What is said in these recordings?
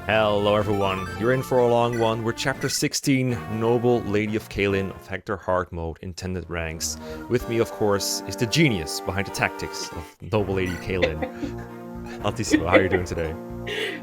Hello everyone, you're in for a long one. We're chapter 16, Noble Lady of Kaelin of Hector Mode, Intended Ranks. With me, of course, is the genius behind the tactics of Noble Lady Kaelin. Altissimo, how are you doing today?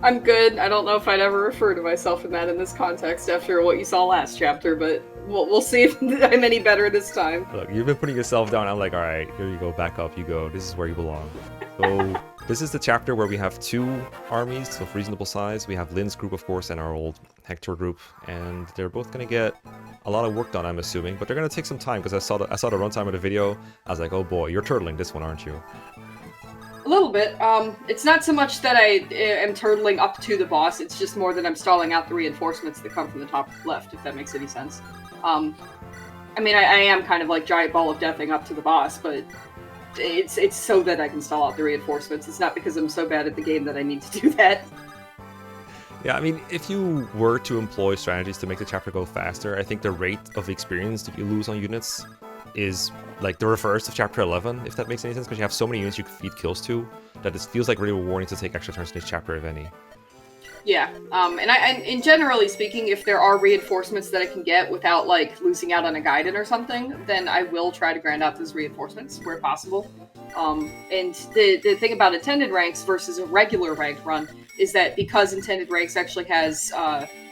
I'm good. I don't know if I'd ever refer to myself in this context after what you saw last chapter, but we'll see if I'm any better this time. Look, you've been putting yourself down. I'm like, alright, here you go, back up, you go. This is where you belong. So, this is the chapter where we have two armies of reasonable size. We have Lynn's group, of course, and our old Hector group, and they're both gonna get a lot of work done, I'm assuming, but they're gonna take some time because I saw the runtime of the video. I was like, oh boy, you're turtling this one, aren't you? A little bit. It's not so much that I am turtling up to the boss, it's just more that I'm stalling out the reinforcements that come from the top left, if that makes any sense. I mean, I am kind of like giant ball of deathing up to the boss, but it's so that I can stall out the reinforcements. It's not because I'm so bad at the game that I need to do that. Yeah, I mean, if you were to employ strategies to make the chapter go faster, I think the rate of experience that you lose on units is like the reverse of chapter 11, if that makes any sense, because you have so many units you can feed kills to that it feels like really rewarding to take extra turns in this chapter, if any. Yeah, and generally speaking, if there are reinforcements that I can get without, like, losing out on a Gaiden or something, then I will try to grind out those reinforcements where possible. And the thing about Intended Ranks versus a regular ranked run is that because Intended Ranks actually has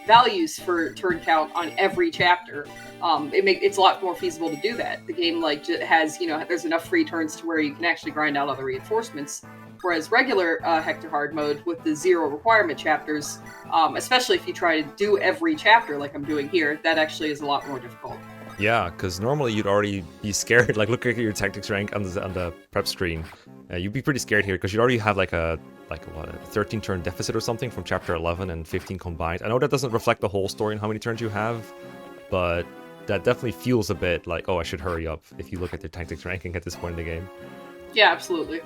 values for turn count on every chapter, it's a lot more feasible to do that. The game, like, has, there's enough free turns to where you can actually grind out other reinforcements. Whereas regular Hector Mode with the 0 requirement chapters, especially if you try to do every chapter like I'm doing here, that actually is a lot more difficult. Yeah, because normally you'd already be scared. Like, look at your tactics rank on the prep screen. You'd be pretty scared here because you'd already have like a 13 turn deficit or something from chapter 11 and 15 combined. I know that doesn't reflect the whole story and how many turns you have, but that definitely feels a bit like, oh, I should hurry up if you look at the tactics ranking at this point in the game. Yeah, absolutely.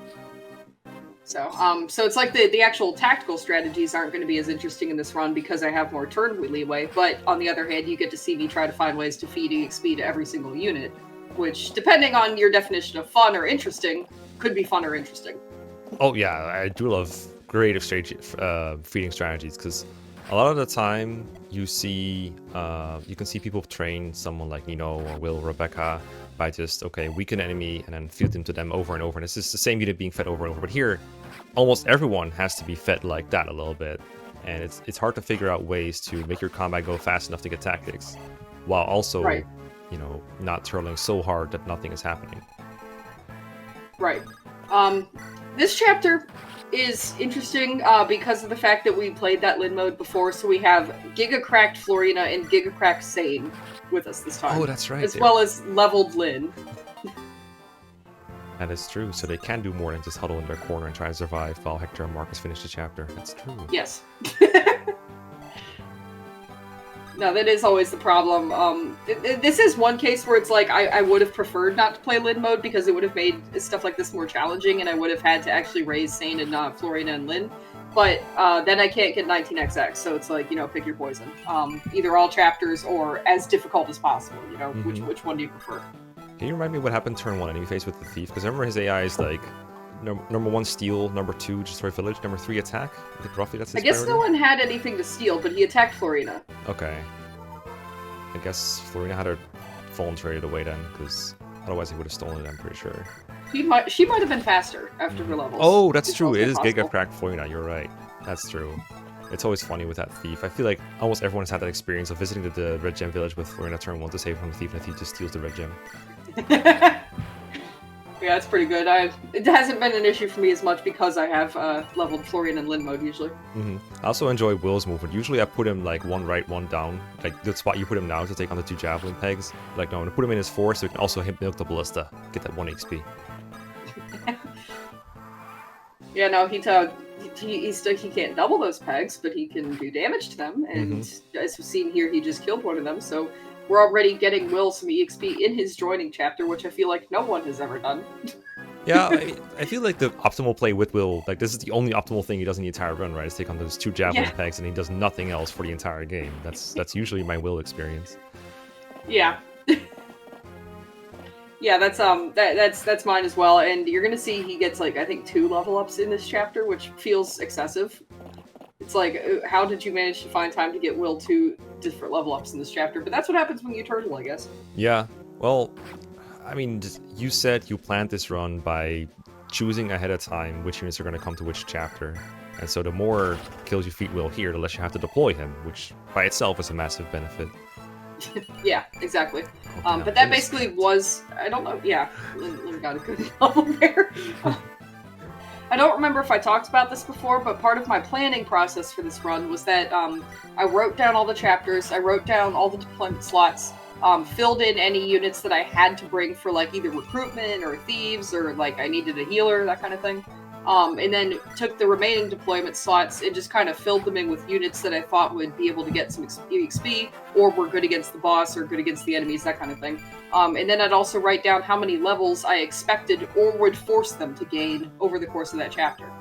So it's like the actual tactical strategies aren't going to be as interesting in this run because I have more turn leeway, but on the other hand, you get to see me try to find ways to feed EXP to every single unit, which, depending on your definition of fun or interesting, could be fun or interesting. Oh yeah, I do love creative feeding strategies, because a lot of the time you can see people train someone like Nino or Will, Rebecca, by just, okay, weaken enemy and then feed them to them over and over. And it's just the same unit being fed over and over. But here, almost everyone has to be fed like that a little bit. And it's hard to figure out ways to make your combat go fast enough to get tactics, while also, right, not turtling so hard that nothing is happening. Right. This chapter is interesting because of the fact that we played that Lyn mode before, so we have Giga Cracked Florina and Giga Cracked Sain with us this time. Oh, that's right. As well as leveled Lyn. That is true, so they can do more than just huddle in their corner and try to survive while Hector and Marcus finish the chapter. That's true. Yes. No, that is always the problem. This is one case where it's like, I would have preferred not to play Lyn mode because it would have made stuff like this more challenging, and I would have had to actually raise Sain and Florina and Lyn. But then I can't get 19XX, so it's like, pick your poison. Either all chapters or as difficult as possible, which one do you prefer? Can you remind me what happened turn 1 and you faced with the Thief? Because I remember his AI is like, number 1 steal, number 2 destroy village, number 3 attack. I think roughly that's his I guess priority? no one had anything to steal, but he attacked Florina. Okay. I guess Florina had her phone traded away then, because otherwise he would have stolen it, I'm pretty sure. She might have been faster after her levels. Oh, that's true. It is possible. Giga Cracked Florina, you're right. That's true. It's always funny with that Thief. I feel like almost everyone has had that experience of visiting the Red Gem village with Florina turn 1 to save from the Thief, and the Thief just steals the Red Gem. Yeah, it's pretty good. It hasn't been an issue for me as much because I have leveled Florian and Lyn mode usually. I also enjoy Will's movement. Usually I put him like one right, one down. Like the spot you put him now to take on the 2 javelin pegs. Like, no, I'm gonna put him in his 4 so he can also hit milk the ballista. Get that 1 XP. Yeah, no, he can't double those pegs, but he can do damage to them. And as we've seen here, he just killed one of them. So we're already getting Will some EXP in his joining chapter, which I feel like no one has ever done. Yeah, I feel like the optimal play with Will, like this is the only optimal thing he does in the entire run, right? Is take on those 2 javelin pegs and he does nothing else for the entire game. That's usually my Will experience. Yeah. Yeah, that's mine as well, and you're gonna see he gets, like, I think 2 level ups in this chapter, which feels excessive. It's like, how did you manage to find time to get Will 2 different level ups in this chapter? But that's what happens when you turtle, I guess. Yeah, well, I mean, you said you planned this run by choosing ahead of time which units are going to come to which chapter. And so the more kills you feed Will here, the less you have to deploy him, which by itself is a massive benefit. Yeah, exactly. But that basically was, I don't know, yeah, Lynn got a good level there. I don't remember if I talked about this before, but part of my planning process for this run was that I wrote down all the chapters, I wrote down all the deployment slots, filled in any units that I had to bring for like either recruitment or thieves or like I needed a healer, that kind of thing. And then took the remaining deployment slots and just kind of filled them in with units that I thought would be able to get some EXP or were good against the boss or good against the enemies, that kind of thing. And then I'd also write down how many levels I expected or would force them to gain over the course of that chapter.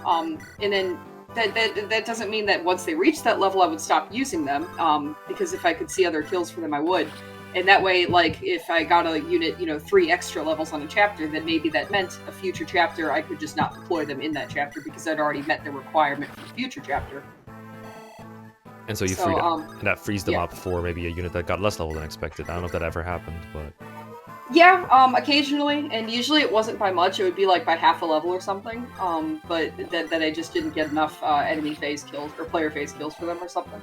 And then that doesn't mean that once they reach that level I would stop using them, because if I could see other kills for them I would. And that way, like, if I got a unit, 3 extra levels on a chapter, then maybe that meant a future chapter I could just not deploy them in that chapter because I'd already met the requirement for the future chapter. And so you freed up, and that frees them up for maybe a unit that got less level than expected. I don't know if that ever happened, but... Yeah, occasionally, and usually it wasn't by much, it would be like by half a level or something, but that I just didn't get enough enemy phase kills, or player phase kills for them or something.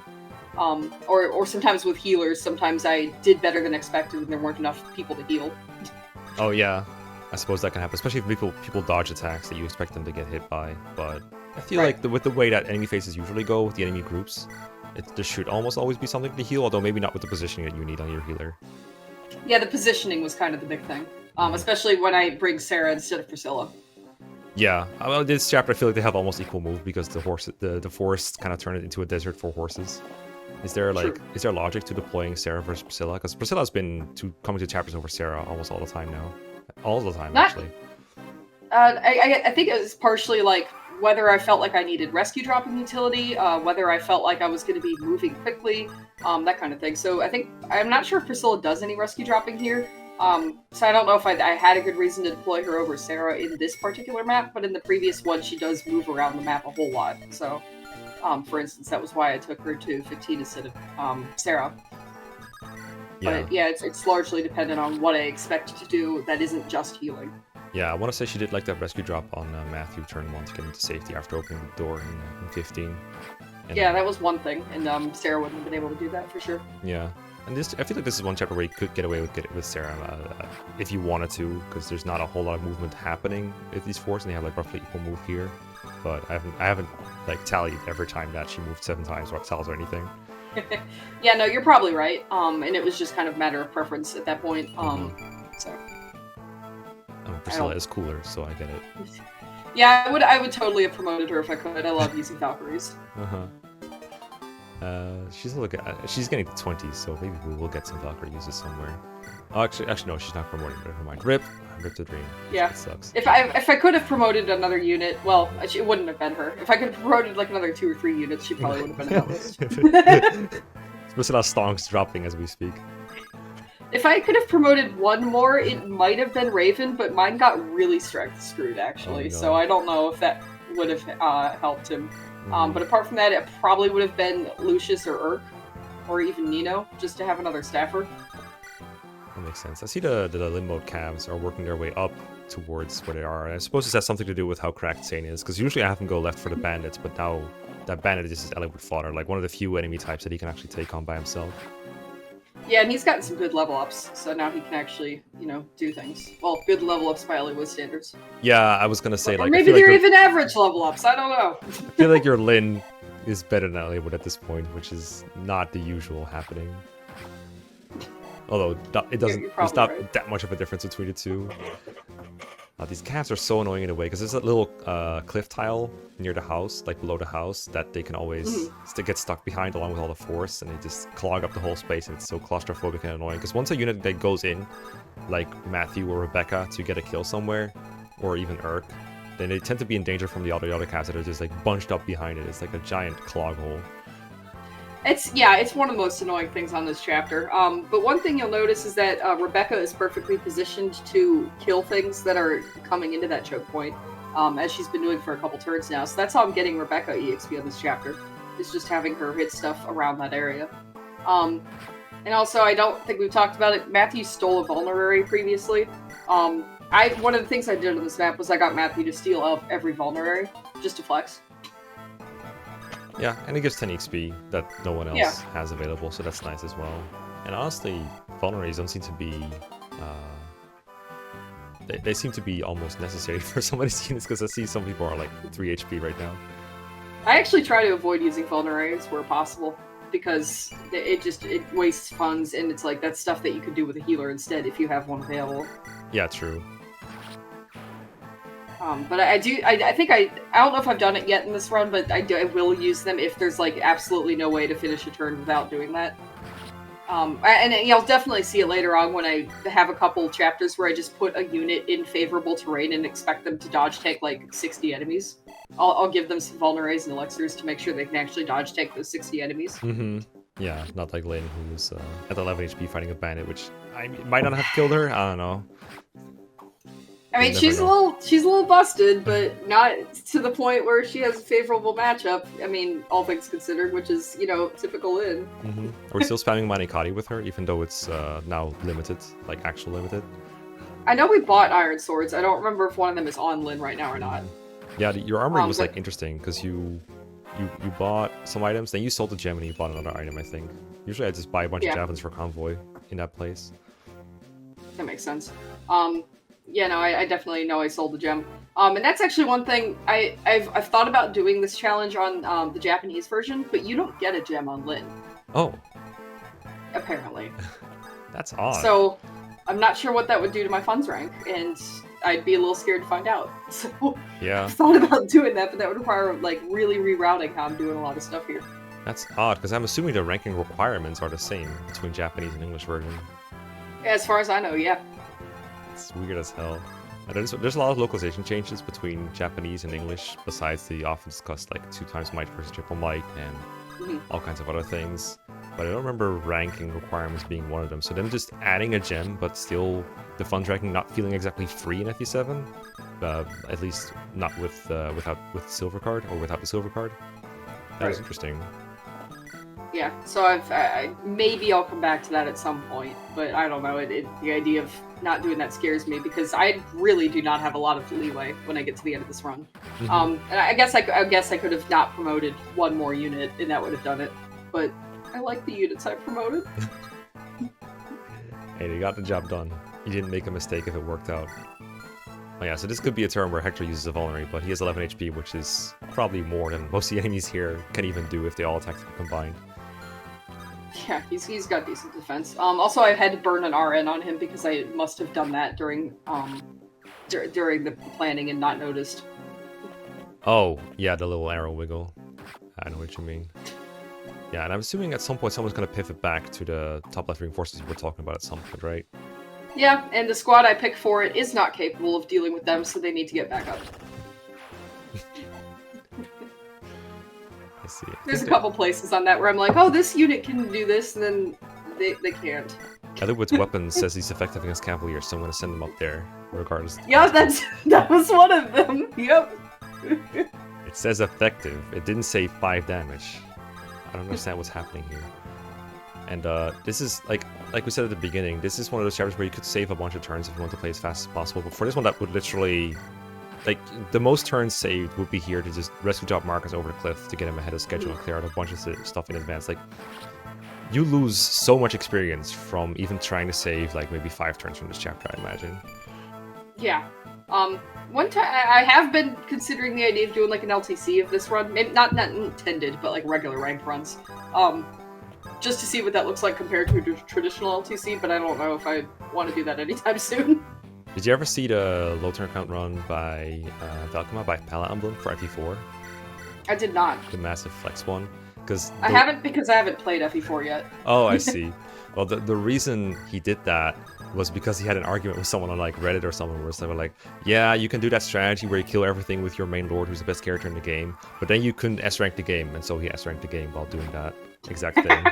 Or sometimes with healers, sometimes I did better than expected and there weren't enough people to heal. Oh yeah, I suppose that can happen, especially if people dodge attacks that you expect them to get hit by, but I feel like with the way that enemy phases usually go with the enemy groups, there should almost always be something to heal, although maybe not with the positioning that you need on your healer. Yeah, the positioning was kind of the big thing, especially when I bring Sarah instead of Priscilla. Yeah, well, this chapter I feel like they have almost equal move because the forest kind of turned it into a desert for horses. Is there logic to deploying Sarah versus Priscilla? Because Priscilla's been coming to chapters over Sarah almost all the time now. All the time, actually. I think it was partially like whether I felt like I needed rescue dropping utility, whether I felt like I was going to be moving quickly, that kind of thing. So I'm not sure if Priscilla does any rescue dropping here. So I don't know if I had a good reason to deploy her over Sarah in this particular map, but in the previous one she does move around the map a whole lot. So, for instance, that was why I took her to 15 instead of Sarah. Yeah. But yeah, it's largely dependent on what I expect to do that isn't just healing. Yeah, I want to say she did like that rescue drop on Matthew turn 1 to get into safety after opening the door in 15. And, yeah, that was one thing, and Sarah wouldn't have been able to do that for sure. Yeah. And I feel like this is one chapter where you could get away with Sarah if you wanted to, because there's not a whole lot of movement happening with these fours, and they have like roughly equal move here. But I haven't like tallied every time that she moved 7 times or tells or anything. Yeah, no, you're probably right. And it was just kind of a matter of preference at that point. So. I mean, Priscilla is cooler, so I get it. Yeah, I would totally have promoted her if I could. I love using Valkyries. She's getting to 20s, so maybe we will get some Valkyrie uses somewhere. Oh, actually, no, she's not promoting. Never mind. Rip the dream. Yeah, it sucks. If I could have promoted another unit, well, it wouldn't have been her. If I could have promoted like another 2 or 3 units, she probably would have been on that list. Priscilla stonks dropping as we speak. If I could have promoted one more, it might have been Raven, but mine got really screwed actually. So I don't know if that would have helped him. But apart from that, it probably would have been Lucius or Urk, or even Nino, just to have another staffer. That makes sense. I see the Limb mode calves are working their way up towards where they are. And I suppose this has something to do with how cracked Sain is, because usually I have him go left for the bandits, but now that bandit is his element fodder, like one of the few enemy types that he can actually take on by himself. Yeah, and he's gotten some good level ups, so now he can actually, do things. Well, good level ups by Hollywood standards. Yeah, I was gonna say, or maybe they're even average level ups. I don't know. I feel like your Lyn is better than Hollywood at this point, which is not the usual happening. Although there's not that much of a difference between the two. These cats are so annoying in a way, because there's a little cliff tile near the house, like below the house, that they can always get stuck behind along with all the force, and they just clog up the whole space, and it's so claustrophobic and annoying. Because once a unit that goes in, like Matthew or Rebecca, to get a kill somewhere, or even Urk, then they tend to be in danger from the other cats that are just like bunched up behind it. It's like a giant clog hole. It's one of the most annoying things on this chapter. But one thing you'll notice is that Rebecca is perfectly positioned to kill things that are coming into that choke point, as she's been doing for a couple turns now. So that's how I'm getting Rebecca EXP on this chapter. is just having her hit stuff around that area. And also, I don't think we've talked about it. Matthew stole a vulnerary previously. One of the things I did on this map was I got Matthew to steal out every vulnerary, just to flex. Yeah, and it gives 10 XP that no one else has available, so that's nice as well. And honestly, vulneraries don't seem to be... They seem to be almost necessary for some of these units, because I see some people are like 3 HP right now. I actually try to avoid using vulneraries where possible, because it wastes funds, and it's like that's stuff that you could do with a healer instead if you have one available. Yeah, true. But I think I don't know if I've done it yet in this run, but I will use them if there's like absolutely no way to finish a turn without doing that. And you'll definitely see it later on when I have a couple chapters where I just put a unit in favorable terrain and expect them to dodge take like 60 enemies. I'll give them some vulneraries and elixirs to make sure they can actually dodge take those 60 enemies. Mm-hmm. Yeah, not like Lynn, who's at 11 HP fighting a bandit, which I might not have killed her. I don't know. I mean, she's a little busted, but not to the point where she has a favorable matchup. I mean, all things considered, which is, you know, typical Lynn. Mm-hmm. Are we still spamming Manikati with her, even though it's now limited, like actual limited? I know we bought iron swords. I don't remember if one of them is on Lynn right now or not. Yeah, your armoring was like interesting because you bought some items, then you sold the gem and you bought another item, I think. Usually I just buy a bunch of javelins for convoy in that place. That makes sense. Yeah, no, I definitely know I sold the gem. And that's actually one thing I've thought about doing this challenge on the Japanese version, but you don't get a gem on Lynn. Oh. Apparently. That's odd. So I'm not sure what that would do to my funds rank, and I'd be a little scared to find out. So yeah. I've thought about doing that, but that would require like really rerouting how I'm doing a lot of stuff here. That's odd, because I'm assuming the ranking requirements are the same between Japanese and English version. As far as I know, yeah. It's weird as hell. There's a lot of localization changes between Japanese and English, besides the often discussed like 2x might versus triple might and all kinds of other things. But I don't remember ranking requirements being one of them. So them just adding a gem, but still the funds ranking not feeling exactly free in FE7, at least not with silver card or without the silver card. That was interesting. Yeah, so maybe I'll come back to that at some point, but I don't know. The idea of not doing that scares me because I really do not have a lot of leeway when I get to the end of this run. And I guess I could have not promoted one more unit, and that would have done it. But I like the units I promoted. Hey, they got the job done. You didn't make a mistake if it worked out. Oh yeah, so this could be a turn where Hector uses a vulnerary, but he has 11 HP, which is probably more than most of the enemies here can even do if they all attack combined. Yeah, he's got decent defense. Also, I had to burn an RN on him because I must have done that during the planning and not noticed. Oh, yeah, the little arrow wiggle. I know what you mean. Yeah, and I'm assuming at some point someone's going to pivot back to the top left reinforcements we were talking about at some point, right? Yeah, and the squad I picked for it is not capable of dealing with them, so they need to get back up. I see. There's a couple places on that where I'm like, oh, this unit can do this, and then they can't. Otherwood's weapon says he's effective against Cavaliers, so I'm going to send him up there, regardless. Yeah, that was one of them. Yep. It says effective. It didn't say 5 damage. I don't understand what's happening here. And this is, like we said at the beginning, this is one of those chapters where you could save a bunch of turns if you want to play as fast as possible. But for this one, that would literally... Like, the most turns saved would be here to just rescue job Marcus over the cliff to get him ahead of schedule and clear out a bunch of stuff in advance. Like, you lose so much experience from even trying to save, like, maybe 5 turns from this chapter, I imagine. Yeah. One time, I have been considering the idea of doing, like, an LTC of this run. Maybe not intended, but, like, regular ranked runs. Just to see what that looks like compared to a traditional LTC, but I don't know if I want to do that anytime soon. Did you ever see the low turn count run by Valkama by Pala Emblem for FE4? I did not. The massive flex one? I haven't because I haven't played FE4 yet. Oh, I see. Well, the reason he did that was because he had an argument with someone on like Reddit or someone where they were like, yeah, you can do that strategy where you kill everything with your main lord who's the best character in the game, but then you couldn't S-rank the game, and so he S-ranked the game while doing that exact thing.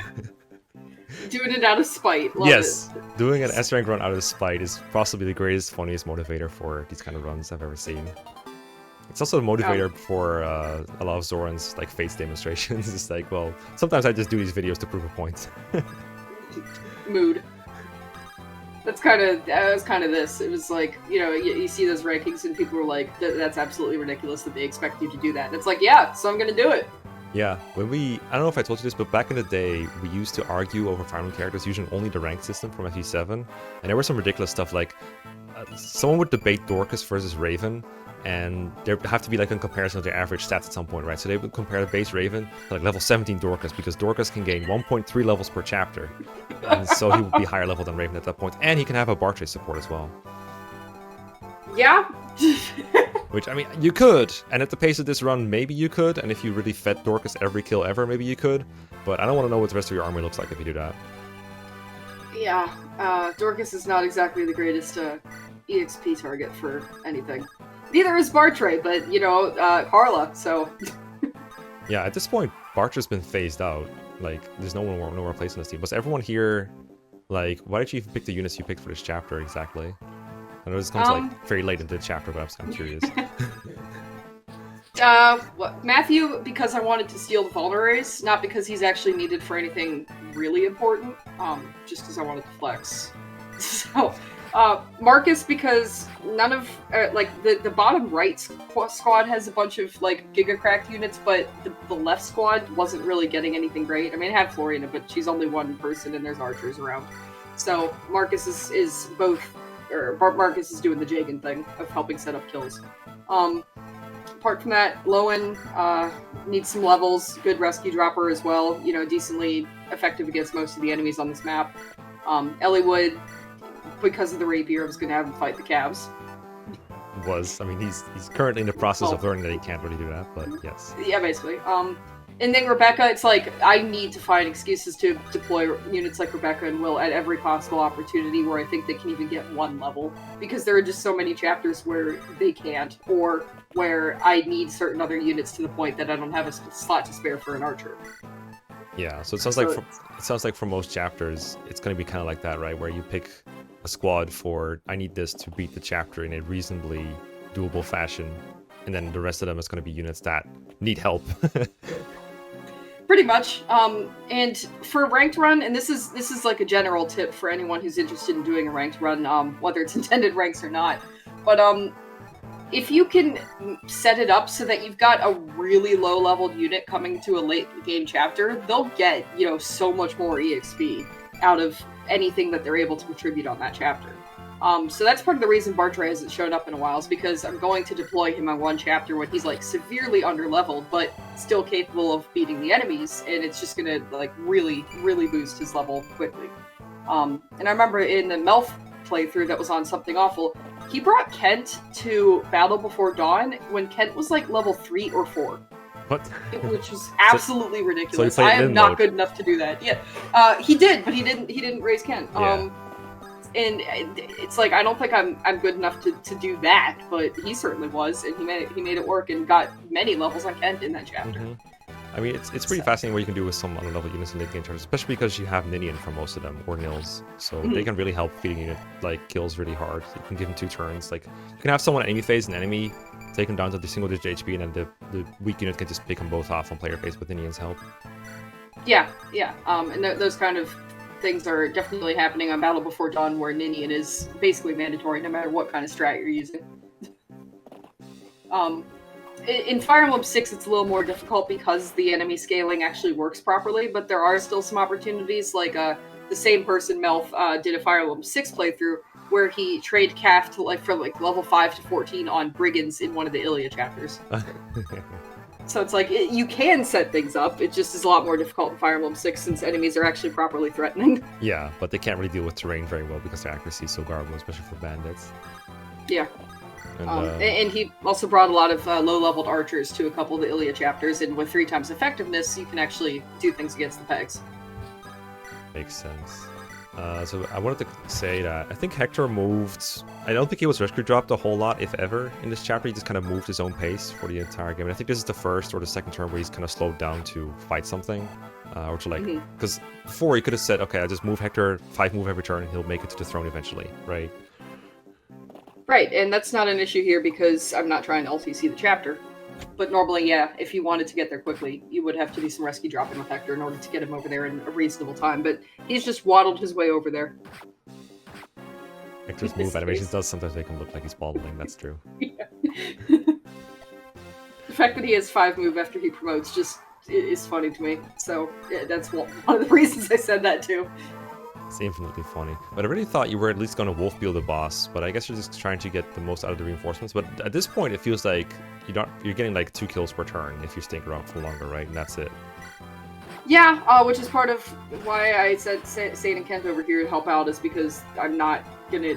Doing it out of spite. Love yes, it. Doing an S-rank run out of spite is possibly the greatest, funniest motivator for these kind of runs I've ever seen. It's also a motivator for a lot of Zoran's like face demonstrations. It's like, well, sometimes I just do these videos to prove a point. Mood. That was kind of this. It was like, you know, you see those rankings and people were like, that's absolutely ridiculous that they expect you to do that. And it's like, yeah, so I'm gonna do it. Yeah, I don't know if I told you this, but back in the day, we used to argue over Fire Emblem characters using only the ranked system from FE7, and there was some ridiculous stuff like, someone would debate Dorcas versus Raven, and there have to be like a comparison of their average stats at some point, right? So they would compare the base Raven to like level 17 Dorcas, because Dorcas can gain 1.3 levels per chapter, and so he would be higher level than Raven at that point, and he can have a bar chase support as well. Yeah. Which, I mean, you could, and at the pace of this run, maybe you could, and if you really fed Dorcas every kill ever, maybe you could, but I don't want to know what the rest of your army looks like if you do that. Yeah, Dorcas is not exactly the greatest EXP target for anything. Neither is Bartray, but, you know, Carla, so... Yeah, at this point, Bartra's been phased out. Like, there's no more place in this team. Was everyone here, like, why did you even pick the units you picked for this chapter exactly? I know this comes like very late into the chapter, but I was kind of curious. Matthew, because I wanted to steal the vulneraries, not because he's actually needed for anything really important, just because I wanted to flex. So, Marcus, because none of, like, the bottom right squad has a bunch of, like, Giga-Cracked units, but the left squad wasn't really getting anything great. I mean, it had Floriana, but she's only one person and there's archers around. So, Marcus is both... or Marcus is doing the Jagan thing of helping set up kills. Apart from that, Lowen needs some levels, good rescue dropper as well, you know, decently effective against most of the enemies on this map. Elliewood, because of the rapier, was going to have him fight the calves. I mean, he's currently in the process of learning that he can't really do that, but yes. Yeah, basically. And then Rebecca, it's like, I need to find excuses to deploy units like Rebecca and Will at every possible opportunity where I think they can even get one level. Because there are just so many chapters where they can't, or where I need certain other units to the point that I don't have a slot to spare for an archer. Yeah, so it sounds like for most chapters, it's going to be kind of like that, right? Where you pick a squad for, I need this to beat the chapter in a reasonably doable fashion, and then the rest of them is going to be units that need help. Pretty much. And for a ranked run, and this is like a general tip for anyone who's interested in doing a ranked run, whether it's intended ranks or not, but if you can set it up so that you've got a really low-leveled unit coming to a late-game chapter, they'll get, you know, so much more EXP out of anything that they're able to contribute on that chapter. So that's part of the reason Bartray hasn't shown up in a while, is because I'm going to deploy him on one chapter when he's, like, severely underleveled, but still capable of beating the enemies, and it's just gonna, like, really, really boost his level quickly. And I remember in the Melf playthrough that was on Something Awful, he brought Kent to Battle Before Dawn when Kent was, like, level 3 or 4. What? Which was absolutely ridiculous. So I am not mode. Good enough to do that. Yeah, he did, but he didn't raise Kent. Yeah. And it's like, I don't think I'm good enough to do that, but he certainly was, and he made it work and got many levels on Kent in that chapter. Mm-hmm. I mean, it's pretty fascinating what you can do with some underleveled units in late game terms, especially because you have Ninian for most of them, or Nils, so they can really help feeding unit like kills really hard. You can give them 2 turns. Like, you can have someone enemy phase an enemy, take them down to the single-digit HP, and then the weak unit can just pick them both off on player phase with Ninian's help. Yeah. And those kind of things are definitely happening on Battle Before Dawn, where Ninian is basically mandatory no matter what kind of strat you're using. In Fire Emblem 6, it's a little more difficult because the enemy scaling actually works properly, but there are still some opportunities, like the same person, Melf, did a Fire Emblem 6 playthrough where he traded Calf to from level 5 to 14 on Brigands in one of the Ilia chapters. So it's like, you can set things up, it just is a lot more difficult in Fire Emblem 6 since enemies are actually properly threatening. Yeah, but they can't really deal with terrain very well because their accuracy is so garbled, especially for bandits. Yeah. And, and he also brought a lot of low-leveled archers to a couple of the Ilia chapters, and with 3 times effectiveness, you can actually do things against the pegs. Makes sense. So I wanted to say that I think Hector moved... I don't think he was rescue dropped a whole lot, if ever, in this chapter. He just kind of moved his own pace for the entire game. And I think this is the first or the second turn where he's kind of slowed down to fight something. Or to like... Because before he could have said, okay, I just move Hector, 5 move every turn, and he'll make it to the throne eventually, right? Right, and that's not an issue here because I'm not trying to LTC the chapter. But normally, yeah, if you wanted to get there quickly, you would have to do some rescue drop-in with Hector in order to get him over there in a reasonable time. But he's just waddled his way over there. Hector's move animations does sometimes make him look like he's waddling, that's true. Yeah. The fact that he has 5 move after he promotes just is funny to me. So yeah, that's one of the reasons I said that too. It's infinitely funny. But I really thought you were at least going to wolf the boss, but I guess you're just trying to get the most out of the reinforcements. But at this point, it feels like you're getting like 2 kills per turn if you stick around for longer, right? And that's it. Yeah, which is part of why I said Sain and Kent over here to help out, is because I'm not gonna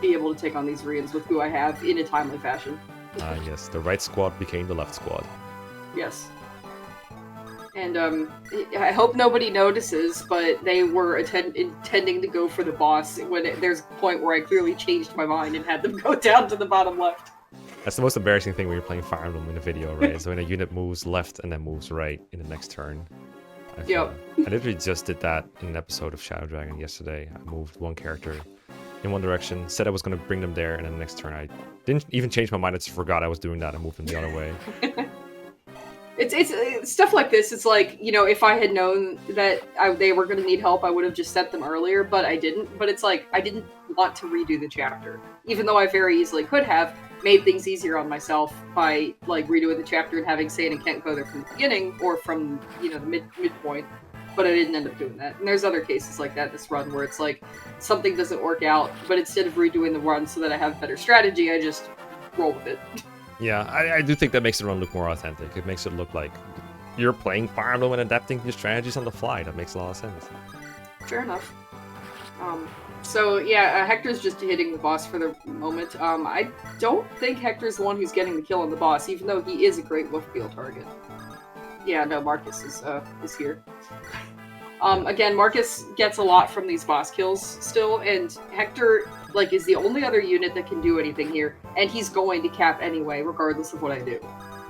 be able to take on these Reans with who I have in a timely fashion. Yes, the right squad became the left squad. Yes. And I hope nobody notices, but they were intending to go for the boss when there's a point where I clearly changed my mind and had them go down to the bottom left. That's the most embarrassing thing when you're playing Fire Emblem in a video, right? So when a unit moves left and then moves right in the next turn. Yep. I literally just did that in an episode of Shadow Dragon yesterday. I moved one character in one direction, said I was going to bring them there, and then the next turn I didn't even change my mind. I just forgot I was doing that and moved them the other way. It's stuff like this. It's like, you know, if I had known that they were going to need help, I would have just sent them earlier, but I didn't. But it's like, I didn't want to redo the chapter, even though I very easily could have made things easier on myself by like redoing the chapter and having Sain and Kent go there from the beginning or from, you know, the midpoint. But I didn't end up doing that. And there's other cases like that this run where it's like something doesn't work out, but instead of redoing the run so that I have better strategy, I just roll with it. Yeah, I do think that makes the run look more authentic. It makes it look like you're playing Fire Emblem and adapting your strategies on the fly. That makes a lot of sense. Fair enough. So yeah, Hector's just hitting the boss for the moment. I don't think Hector's the one who's getting the kill on the boss, even though he is a great Wolffield target. Yeah, no, Marcus is here. Again, Marcus gets a lot from these boss kills still, and Hector like is the only other unit that can do anything here, and he's going to cap anyway, regardless of what I do.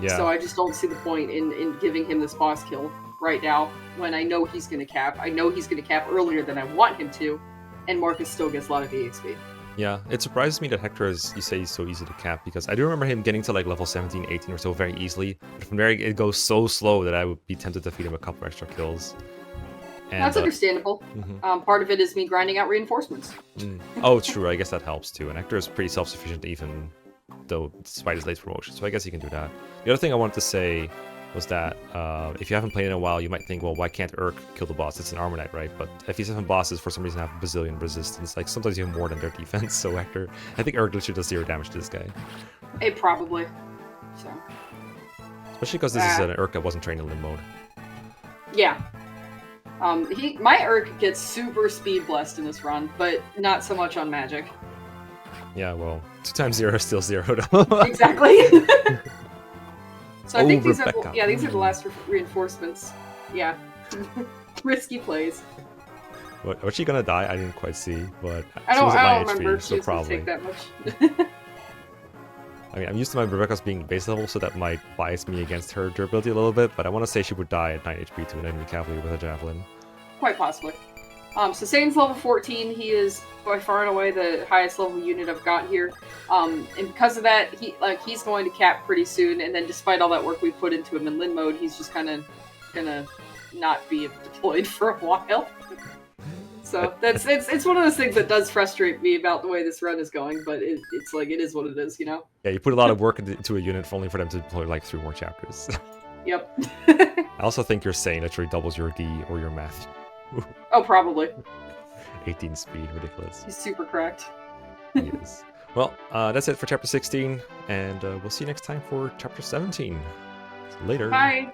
Yeah. So I just don't see the point in giving him this boss kill right now when I know he's going to cap. I know he's going to cap earlier than I want him to, and Marcus still gets a lot of EXP. Yeah, it surprises me that Hector is, you say, he's so easy to cap, because I do remember him getting to like level 17, 18 or so very easily, but from there it goes so slow that I would be tempted to feed him a couple extra kills. And, that's understandable. Part of it is me grinding out reinforcements. Oh, true. I guess that helps too. And Hector is pretty self-sufficient, even though despite his late promotion. So I guess he can do that. The other thing I wanted to say was that if you haven't played in a while, you might think, well, why can't Urk kill the boss? It's an Armor Knight, right? But FE7 bosses, for some reason, have bazillion resistance. Like sometimes even more than their defense. So Hector, I think Urk literally does 0 damage to this guy. It probably. So. Especially because this is an Urk that wasn't trained in Limb mode. Yeah. My Urk gets super speed blessed in this run, but not so much on magic. Yeah, well, 2 times 0 is still 0 though. Exactly. So I think these Rebecca. these are the last reinforcements. Yeah. Risky plays. Was she gonna die? I didn't quite see, but I she was at my don't remember HP, if so she was probably. gonna take that much. I mean, I'm used to my Rebecca's being base level, so that might bias me against her durability a little bit, but I want to say she would die at 9 HP to an enemy cavalier with a javelin. Quite possibly. So Sain's level 14. He is by far and away the highest level unit I've got here. And because of that, he's going to cap pretty soon, and then despite all that work we put into him in Lin mode, he's just kind of gonna not be deployed for a while. So it's one of those things that does frustrate me about the way this run is going, but it's like, it is what it is, you know? Yeah, you put a lot of work into a unit only for them to deploy like 3 more chapters. Yep. I also think you're Sain literally doubles your D or your math. Oh, probably. 18 speed, ridiculous. He's super cracked. He is. Well, that's it for chapter 16, and we'll see you next time for chapter 17. Later. Bye.